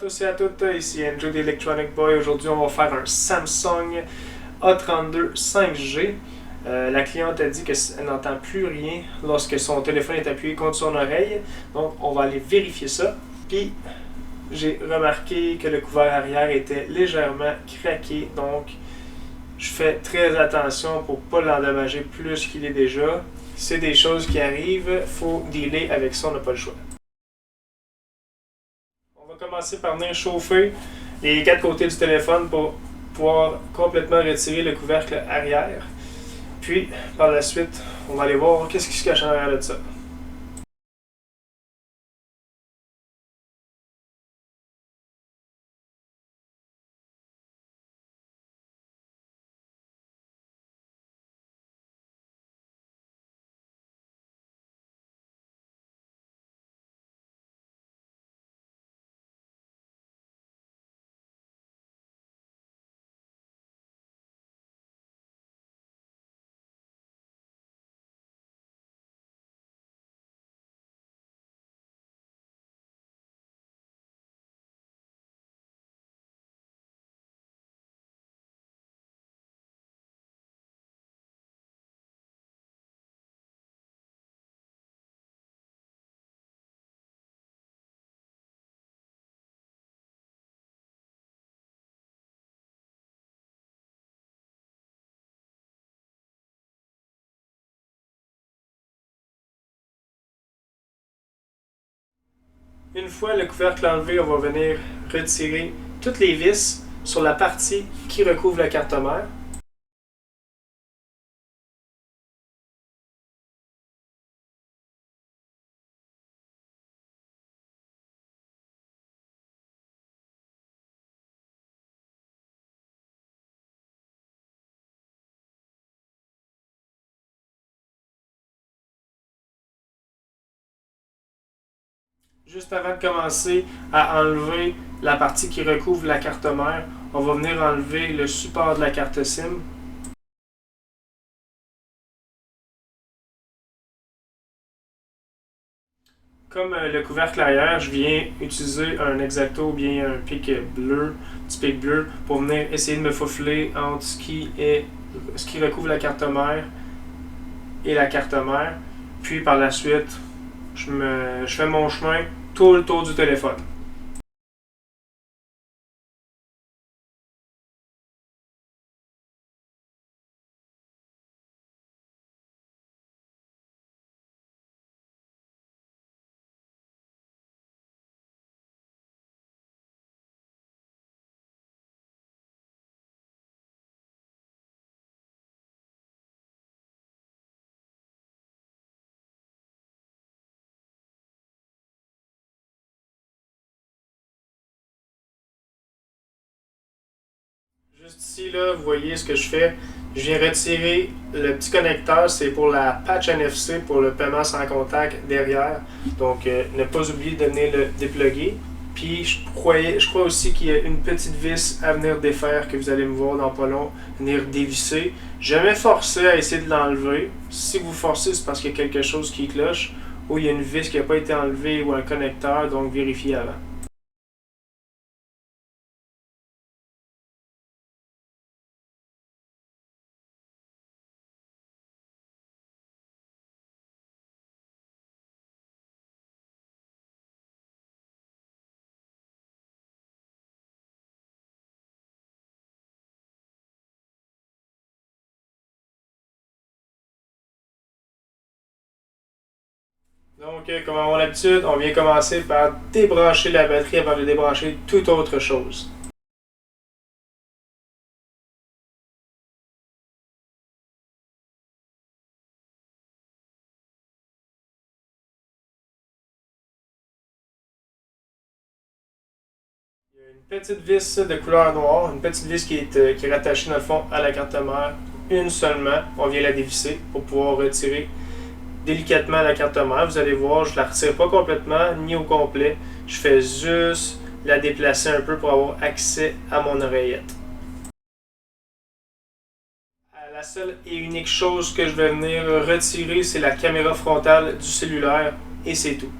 tous et à toutes, ici Andrew d'Electronic Boy. Aujourd'hui, on va faire un Samsung A32 5G. La cliente a dit qu'elle n'entend plus rien lorsque son téléphone est appuyé contre son oreille. Donc, on va aller vérifier ça. Puis, j'ai remarqué que le couvert arrière était légèrement craqué. Donc, je fais très attention pour ne pas l'endommager plus qu'il est déjà. C'est des choses qui arrivent, il faut dealer avec ça, on n'a pas le choix. On va commencer par venir chauffer les quatre côtés du téléphone pour pouvoir complètement retirer le couvercle arrière. Puis, par la suite, on va aller voir qu'est-ce qui se cache en arrière de ça. Une fois le couvercle enlevé, on va venir retirer toutes les vis sur la partie qui recouvre la carte mère. Juste avant de commencer à enlever la partie qui recouvre la carte mère, on va venir enlever le support de la carte SIM. Comme le couvercle arrière, je viens utiliser un X-Acto ou bien un pic bleu, du pic bleu, pour venir essayer de me faufiler entre ce qui recouvre la carte mère et la carte mère. Puis par la suite, je fais mon chemin tout le tour du téléphone. Juste ici, là, vous voyez ce que je fais. Je viens retirer le petit connecteur, c'est pour la patch NFC, pour le paiement sans contact derrière. Donc, ne pas oublier de venir le dépluguer. Puis, je crois aussi qu'il y a une petite vis à venir défaire que vous allez me voir dans pas long, venir dévisser. Jamais forcer à essayer de l'enlever. Si vous forcez, c'est parce qu'il y a quelque chose qui cloche ou il y a une vis qui n'a pas été enlevée ou un connecteur, donc vérifiez avant. Donc, comme à mon habitude, on vient commencer par débrancher la batterie avant de débrancher toute autre chose. Il y a une petite vis de couleur noire, une petite vis qui est rattachée dans le fond à la carte mère. Une seulement, on vient la dévisser pour pouvoir retirer délicatement la carte mère. Vous allez voir, je ne la retire pas complètement ni au complet. Je fais juste la déplacer un peu pour avoir accès à mon oreillette. La seule et unique chose que je vais venir retirer, c'est la caméra frontale du cellulaire et c'est tout.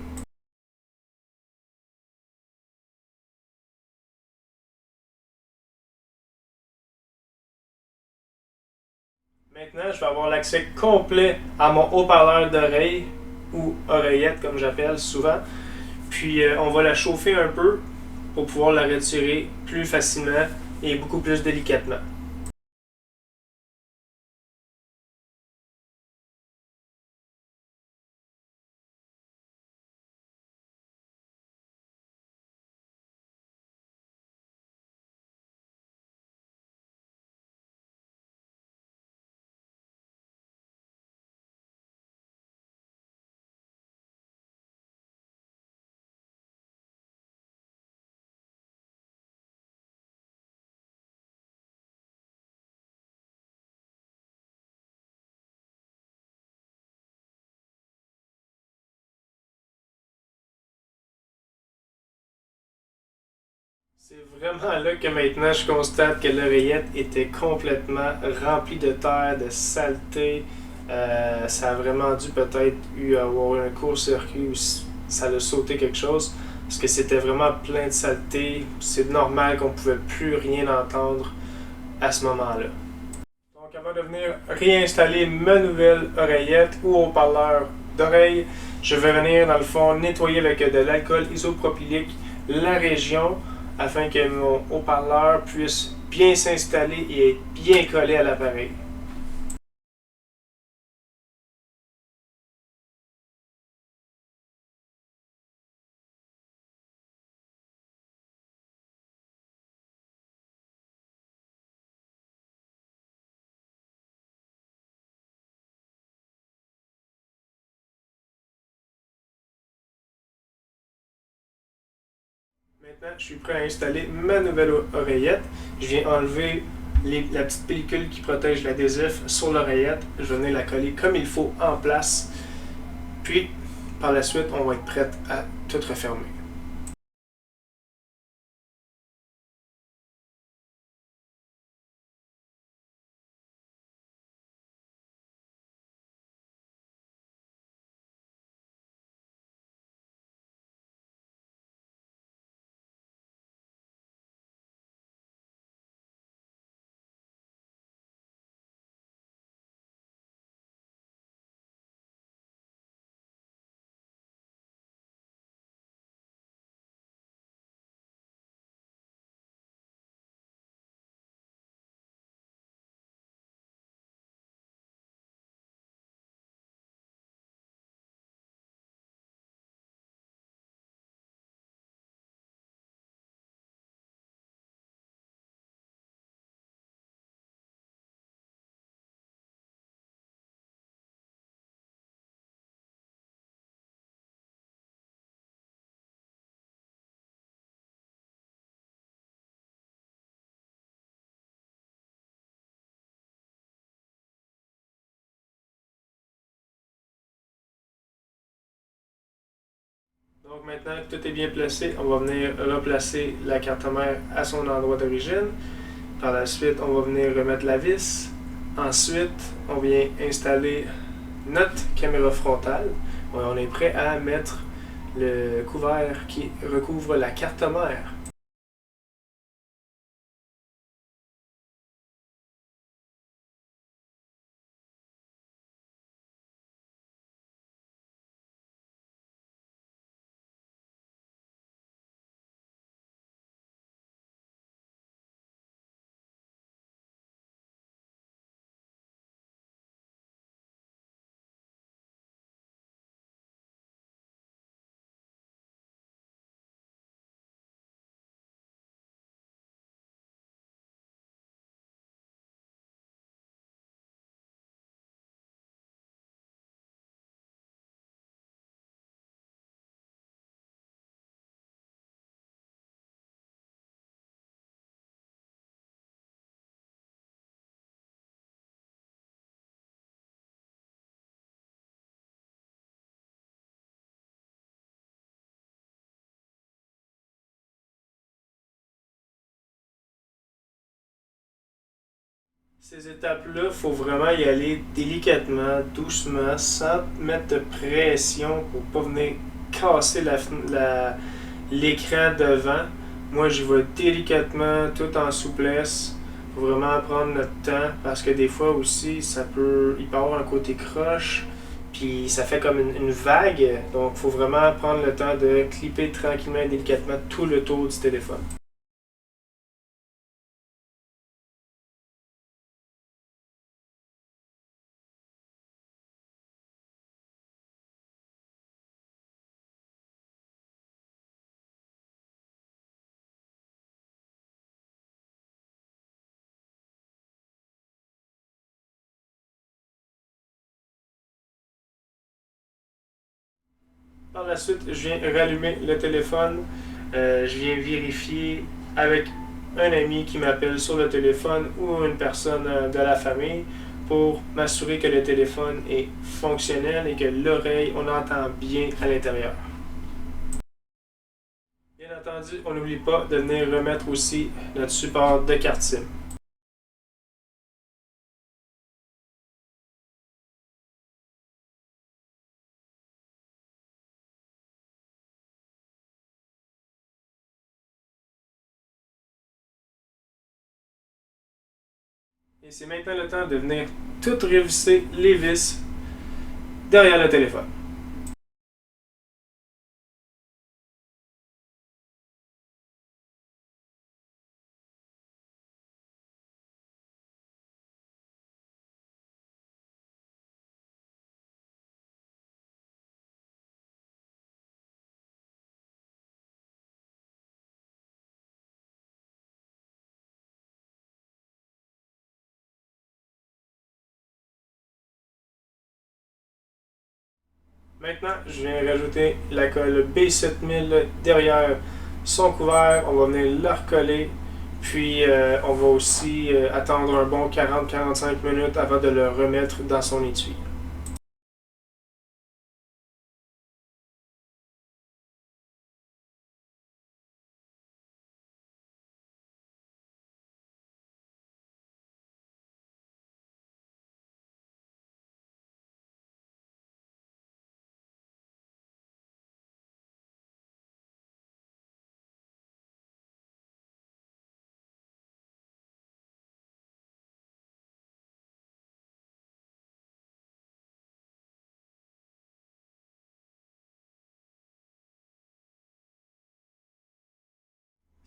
Maintenant, je vais avoir l'accès complet à mon haut-parleur d'oreille, ou oreillette comme j'appelle souvent. Puis on va la chauffer un peu pour pouvoir la retirer plus facilement et beaucoup plus délicatement. C'est vraiment là que maintenant je constate que l'oreillette était complètement remplie de terre, de saleté. Ça a vraiment dû peut-être avoir un court-circuit ou ça a sauté quelque chose. Parce que c'était vraiment plein de saleté. C'est normal qu'on ne pouvait plus rien entendre à ce moment-là. Donc avant de venir réinstaller ma nouvelle oreillette ou haut-parleur d'oreille, je vais venir dans le fond nettoyer avec de l'alcool isopropylique la région afin que mon haut-parleur puisse bien s'installer et être bien collé à l'appareil. Maintenant, je suis prêt à installer ma nouvelle oreillette. Je viens enlever la petite pellicule qui protège l'adhésif sur l'oreillette. Je vais venir la coller comme il faut en place. Puis, par la suite, on va être prêt à tout refermer. Donc maintenant que tout est bien placé, on va venir replacer la carte mère à son endroit d'origine. Par la suite, on va venir remettre la vis. Ensuite, on vient installer notre caméra frontale. On est prêt à mettre le couvert qui recouvre la carte mère. Ces étapes-là, il faut vraiment y aller délicatement, doucement, sans mettre de pression pour ne pas venir casser l'écran devant. Moi, j'y vais délicatement, tout en souplesse, faut vraiment prendre notre temps parce que des fois aussi, il peut avoir un côté croche, puis ça fait comme une vague. Donc, il faut vraiment prendre le temps de clipper tranquillement et délicatement tout le tour du téléphone. Par la suite, je viens rallumer le téléphone. Je viens vérifier avec un ami qui m'appelle sur le téléphone ou une personne de la famille pour m'assurer que le téléphone est fonctionnel et que l'oreille, on entend bien à l'intérieur. Bien entendu, on n'oublie pas de venir remettre aussi notre support de carte SIM. Et c'est maintenant le temps de venir tout revisser les vis derrière le téléphone. Maintenant, je viens rajouter la colle B7000 derrière son couvert. On va venir la recoller. Puis, on va aussi attendre un bon 40-45 minutes avant de le remettre dans son étui.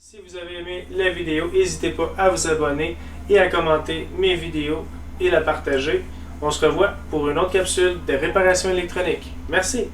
Si vous avez aimé la vidéo, n'hésitez pas à vous abonner et à commenter mes vidéos et la partager. On se revoit pour une autre capsule de réparation électronique. Merci!